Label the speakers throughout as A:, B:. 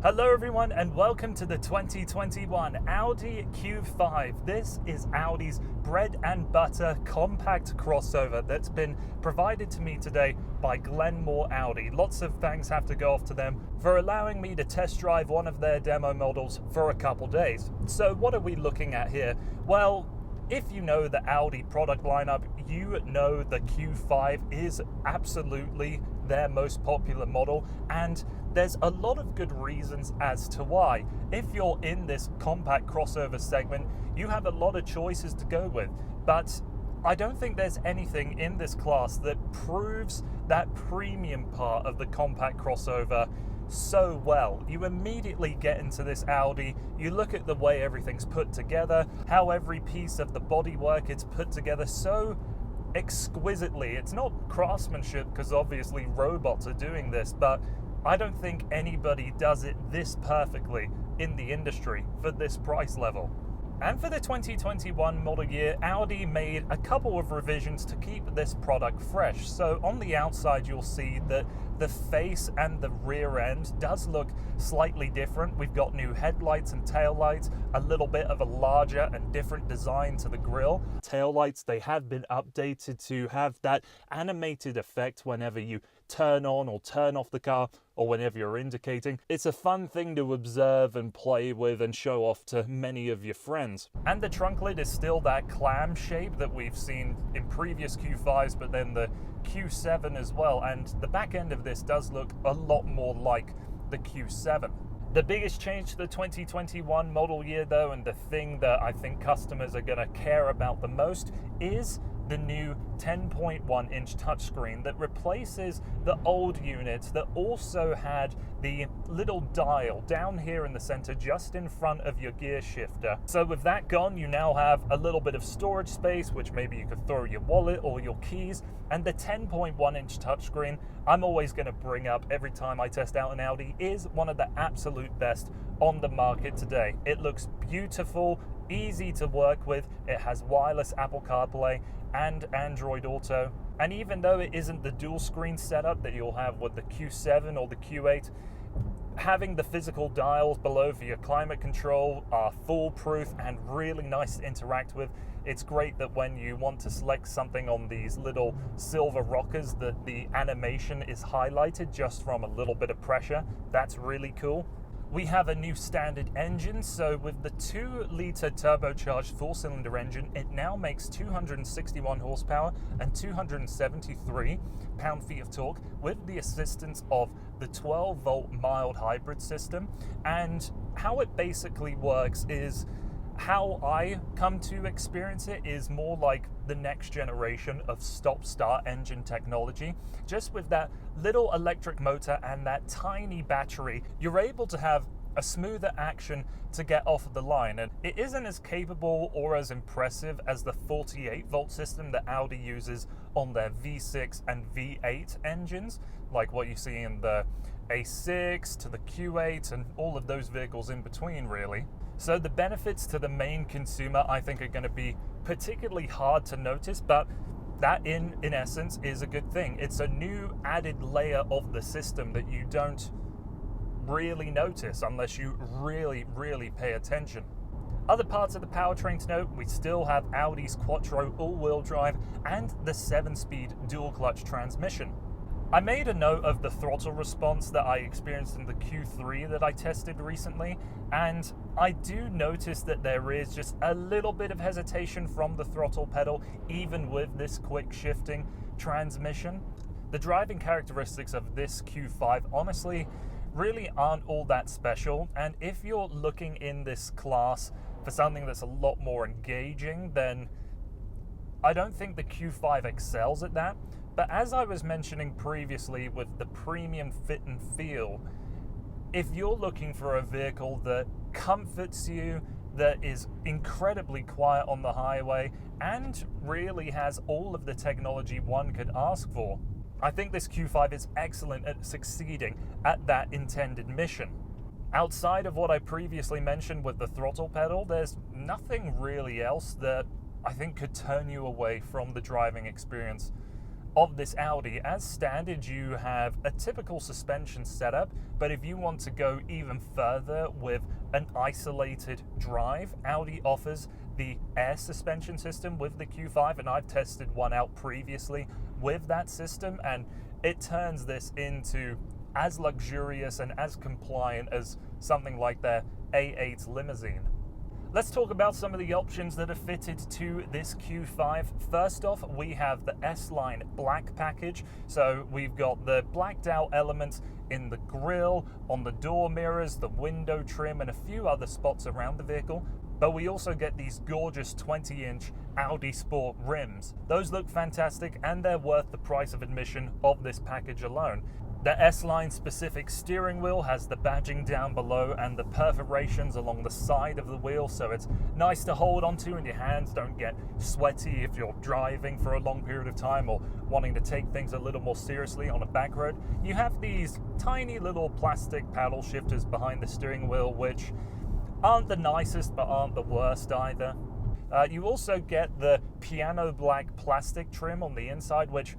A: Hello everyone and welcome to the 2021 Audi Q5. This is Audi's bread and butter compact crossover that's been provided to me today by Glenmore Audi. Lots of thanks have to go off to them for allowing me to test drive one of their demo models for a couple days. So what are we looking at here? Well, if you know the Audi product lineup, you know the Q5 is absolutely their most popular model, and there's a lot of good reasons as to why. If you're in this compact crossover segment, you have a lot of choices to go with, but I don't think there's anything in this class that proves that premium part of the compact crossover so well. You immediately get into this Audi, you look at the way everything's put together, how every piece of the bodywork is put together so exquisitely. It's not craftsmanship because obviously robots are doing this, but I don't think anybody does it this perfectly in the industry for this price level. And for the 2021 model year, Audi made a couple of revisions to keep this product fresh. So on the outside, you'll see that the face and the rear end does look slightly different. We've got new headlights and taillights, a little bit of a larger and different design to the grille. Taillights, they have been updated to have that animated effect whenever you turn on or turn off the car, or whenever you're indicating. It's a fun thing to observe and play with and show off to many of your friends. And the trunk lid is still that clam shape that we've seen in previous Q5s, but then the Q7 as well. And the back end of this does look a lot more like the Q7. The biggest change to the 2021 model year though, and the thing that I think customers are gonna care about the most, is the new 10.1 inch touchscreen that replaces the old units that also had the little dial down here in the center just in front of your gear shifter. So with that gone, you now have a little bit of storage space, which maybe you could throw your wallet or your keys. And the 10.1 inch touchscreen, I'm always going to bring up every time I test out an Audi, is one of the absolute best on the market today. It looks beautiful, easy to work with. It has wireless Apple CarPlay and Android Auto. And even though it isn't the dual screen setup that you'll have with the Q7 or the Q8, having the physical dials below for your climate control are foolproof and really nice to interact with. It's great that when you want to select something on these little silver rockers, that the animation is highlighted just from a little bit of pressure. That's really cool. We have a new standard engine, so with the 2-litre turbocharged 4-cylinder engine, it now makes 261 horsepower and 273 pound-feet of torque with the assistance of the 12-volt mild hybrid system. And how it basically works is, how I come to experience it is more like the next generation of stop-start engine technology. Just with that little electric motor and that tiny battery, you're able to have a smoother action to get off of the line. And it isn't as capable or as impressive as the 48-volt system that Audi uses on their V6 and V8 engines, like what you see in the A6 to the Q8 and all of those vehicles in between, really. So the benefits to the main consumer, I think, are going to be particularly hard to notice, but that in essence is a good thing. It's a new added layer of the system that you don't really notice unless you really pay attention. Other parts of the powertrain to note, we still have Audi's Quattro all-wheel drive and the 7-speed dual-clutch transmission. I made a note of the throttle response that I experienced in the Q3 that I tested recently, and I do notice that there is just a little bit of hesitation from the throttle pedal, even with this quick shifting transmission. The driving characteristics of this Q5 honestly really aren't all that special, and if you're looking in this class for something that's a lot more engaging, then I don't think the Q5 excels at that. But as I was mentioning previously with the premium fit and feel, if you're looking for a vehicle that comforts you, that is incredibly quiet on the highway, and really has all of the technology one could ask for, I think this Q5 is excellent at succeeding at that intended mission. Outside of what I previously mentioned with the throttle pedal, there's nothing really else that I think could turn you away from the driving experience of this Audi, as standard, you have a typical suspension setup, but if you want to go even further with an isolated drive, Audi offers the air suspension system with the Q5, and I've tested one out previously with that system, and it turns this into as luxurious and as compliant as something like their A8 limousine. Let's talk about some of the options that are fitted to this Q5. First off, we have the S-Line Black package. So we've got the blacked out elements in the grille, on the door mirrors, the window trim, and a few other spots around the vehicle. But we also get these gorgeous 20-inch Audi Sport rims. Those look fantastic, and they're worth the price of admission of this package alone. The S-Line specific steering wheel has the badging down below and the perforations along the side of the wheel, so it's nice to hold onto and your hands don't get sweaty if you're driving for a long period of time or wanting to take things a little more seriously on a back road. You have these tiny little plastic paddle shifters behind the steering wheel, which aren't the nicest but aren't the worst either. You also get the piano black plastic trim on the inside, which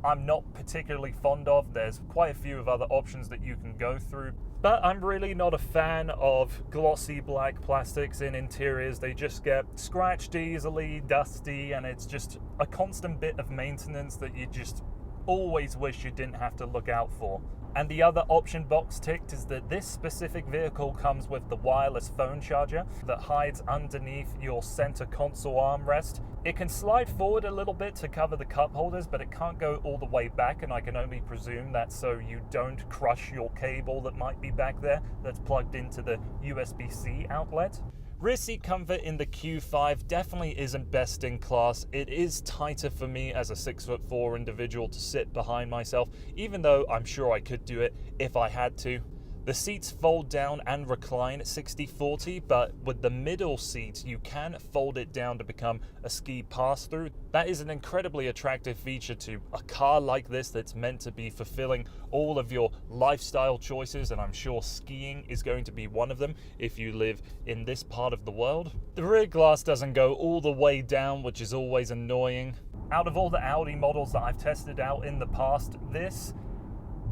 A: I'm not particularly fond of. There's quite a few of other options that you can go through, but I'm really not a fan of glossy black plastics in interiors. They just get scratched easily, dusty, and it's just a constant bit of maintenance that you just always wish you didn't have to look out for. And the other option box ticked is that this specific vehicle comes with the wireless phone charger that hides underneath your center console armrest. It can slide forward a little bit to cover the cup holders, but it can't go all the way back, and I can only presume that's so you don't crush your cable that might be back there that's plugged into the USB-C outlet. Rear seat comfort in the Q5 definitely isn't best in class. It is tighter for me as a 6'4" individual to sit behind myself, even though I'm sure I could do it if I had to. The seats fold down and recline 60/40, but with the middle seat, you can fold it down to become a ski pass-through. That is an incredibly attractive feature to a car like this that's meant to be fulfilling all of your lifestyle choices, and I'm sure skiing is going to be one of them if you live in this part of the world. The rear glass doesn't go all the way down, which is always annoying. Out of all the Audi models that I've tested out in the past, this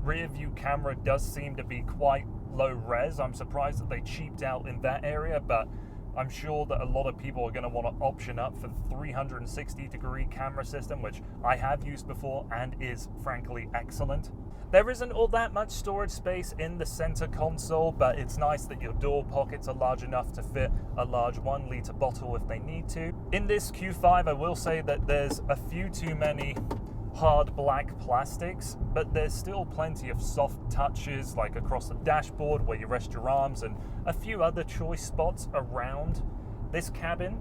A: rear view camera does seem to be quite low res. I'm surprised that they cheaped out in that area, but I'm sure that a lot of people are going to want to option up for the 360-degree camera system, which I have used before and is frankly excellent. There isn't all that much storage space in the center console, but it's nice that your door pockets are large enough to fit a large 1-liter bottle if they need to. In this Q5, I will say that there's a few too many hard black plastics, but there's still plenty of soft touches like across the dashboard where you rest your arms and a few other choice spots around this cabin.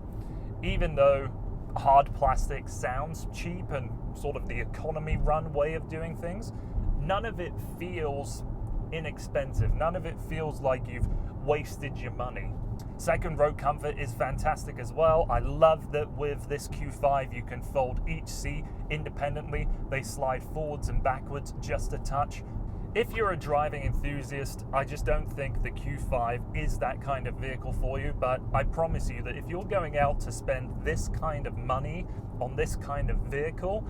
A: Even though hard plastic sounds cheap and sort of the economy run way of doing things, none of it feels inexpensive. None of it feels like you've wasted your money. Second row comfort is fantastic as well. I love that with this Q5 you can fold each seat independently. They slide forwards and backwards just a touch. If you're a driving enthusiast, I just don't think the Q5 is that kind of vehicle for you, but I promise you that if you're going out to spend this kind of money on this kind of vehicle.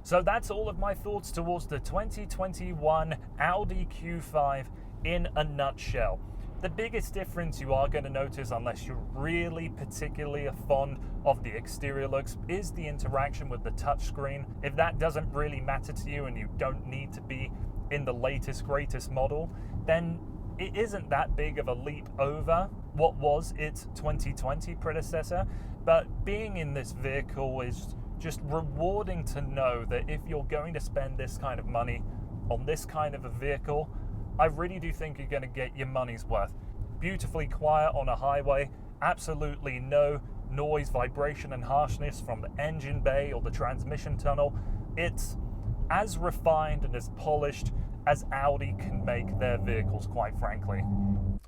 A: So that's all of my thoughts towards the 2021 Audi Q5 in a nutshell. The biggest difference you are going to notice, unless you're really particularly fond of the exterior looks, is the interaction with the touchscreen. If that doesn't really matter to you and you don't need to be in the latest, greatest model, then it isn't that big of a leap over what was its 2020 predecessor. But being in this vehicle is just rewarding to know that if you're going to spend this kind of money on this kind of a vehicle, I really do think you're going to get your money's worth. Beautifully quiet on a highway, absolutely no noise, vibration and harshness from the engine bay or the transmission tunnel. It's as refined and as polished as Audi can make their vehicles, quite frankly.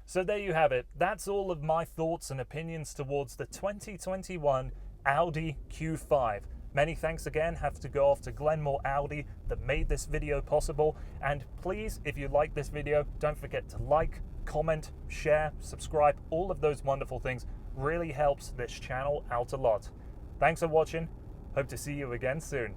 A: So there you have it. That's all of my thoughts and opinions towards the 2021 Audi Q5. Many thanks again have to go off to Glenmore Audi that made this video possible. And please, if you like this video, don't forget to like, comment, share, subscribe. All of those wonderful things really helps this channel out a lot. Thanks for watching. Hope to see you again soon.